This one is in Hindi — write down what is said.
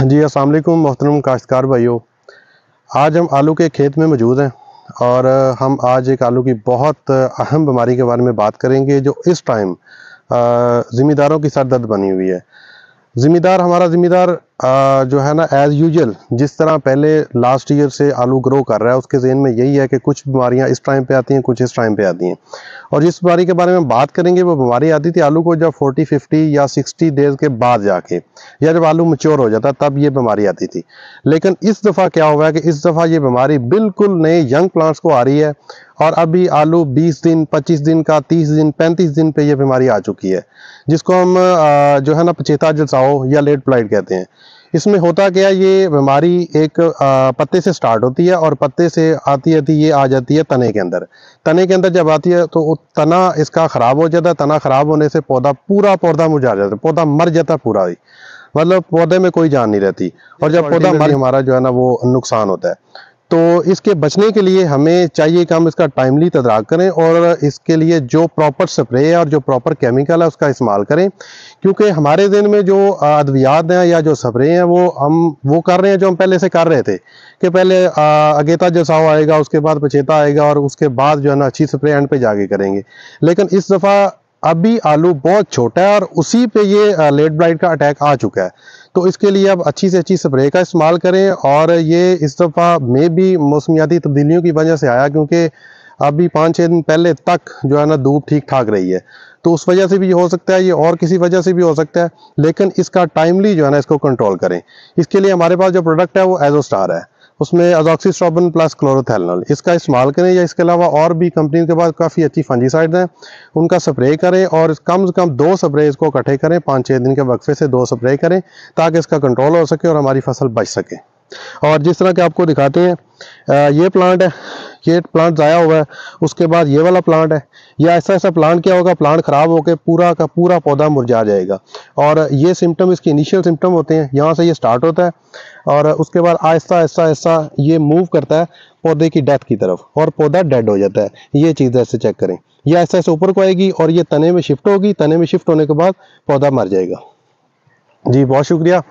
जी अस्सलाम वालेकुम मोहतरम काश्तकार भाइयों। आज हम आलू के खेत में मौजूद हैं और हम आज एक आलू की बहुत अहम बीमारी के बारे में बात करेंगे जो इस टाइम ज़िम्मेदारों की सरदर्द बनी हुई है। हमारा ज़िम्मेदार जो है ना, एज़ यूजुअल जिस तरह पहले लास्ट ईयर से आलू ग्रो कर रहा है, उसके ज़हन में यही है कि कुछ बीमारियां इस टाइम पे आती हैं, कुछ इस टाइम पे आती हैं। और जिस बीमारी के बारे में बात करेंगे वो बीमारी आती थी आलू को जब 40, 50 या 60 डेज के बाद जाके, या जब आलू मैच्योर हो जाता तब ये बीमारी आती थी। लेकिन इस दफ़ा क्या हुआ है कि इस दफ़ा ये बीमारी बिल्कुल नए यंग प्लांट्स को आ रही है और अभी आलू 20 दिन, 25 दिन का, 30 दिन, 35 दिन पे ये बीमारी आ चुकी है, जिसको हम जो है ना पचेता जलसाओ या लेट ब्लाइट कहते हैं। इसमें होता क्या, ये बीमारी एक पत्ते से स्टार्ट होती है और पत्ते से आती आती ये आ जाती है तने के अंदर। तने के अंदर जब आती है तो वो तना इसका ख़राब हो जाता है। तना ख़राब होने से पौधा मुरझा जाता है, पौधा मर जाता है पूरा ही, मतलब पौधे में कोई जान नहीं रहती। और जब पौधा मर, हमारा जो है ना वो नुकसान होता है। तो इसके बचने के लिए हमें चाहिए कि हम इसका टाइमली तदारक करें और इसके लिए जो प्रॉपर स्प्रे है और जो प्रॉपर केमिकल है उसका इस्तेमाल करें। क्योंकि हमारे दिन में जो अद्वियात हैं या जो स्प्रे हैं वो हम वो कर रहे हैं जो हम पहले से कर रहे थे कि पहले अगेता जसाओ आएगा, उसके बाद पचेता आएगा और उसके बाद जो है ना अच्छी स्प्रे एंड पे जाके करेंगे। लेकिन इस दफ़ा अभी आलू बहुत छोटा है और उसी पे ये लेट ब्लाइट का अटैक आ चुका है। तो इसके लिए अब अच्छी से अच्छी स्प्रे का इस्तेमाल करें। और ये इस दफ़ा में भी मौसमियाती तब्दीलियों की वजह से आया, क्योंकि अभी 5-6 दिन पहले तक जो है ना धूप ठीक ठाक रही है, तो उस वजह से भी हो सकता है, ये और किसी वजह से भी हो सकता है। लेकिन इसका टाइमली जो है ना इसको कंट्रोल करें। इसके लिए हमारे पास जो प्रोडक्ट है वो एजोस्टार है, उसमें अजॉक्सिस्ट्रोबिन प्लस क्लोरोथेनॉल, इसका इस्तेमाल करें। या इसके अलावा और भी कंपनी के पास काफ़ी अच्छी फंजीसाइड हैं, उनका स्प्रे करें और कम से कम 2 स्प्रे इसको इकट्ठे करें, 5-6 दिन के वक्फे से 2 स्प्रे करें ताकि इसका कंट्रोल हो सके और हमारी फसल बच सके। और जिस तरह के आपको दिखाते हैं, ये प्लांट है, ये प्लांट ज़ाया हुआ है, उसके बाद ये वाला प्लांट है। या ऐसा ऐसा प्लांट क्या होगा, प्लांट ख़राब होकर पूरा का पूरा पौधा मुरझा जाएगा। और ये सिम्टम, इसके इनिशियल सिम्टम होते हैं, यहाँ से ये स्टार्ट होता है और उसके बाद आहिस्ता आहिस्ता आहिस्ता ये मूव करता है पौधे की डेथ की तरफ और पौधा डेड हो जाता है। ये चीज़ ऐसे चेक करें, ये ऐसे ऐसे ऊपर को आएगी और ये तने में शिफ्ट होगी, तने में शिफ्ट होने के बाद पौधा मर जाएगा। जी बहुत शुक्रिया।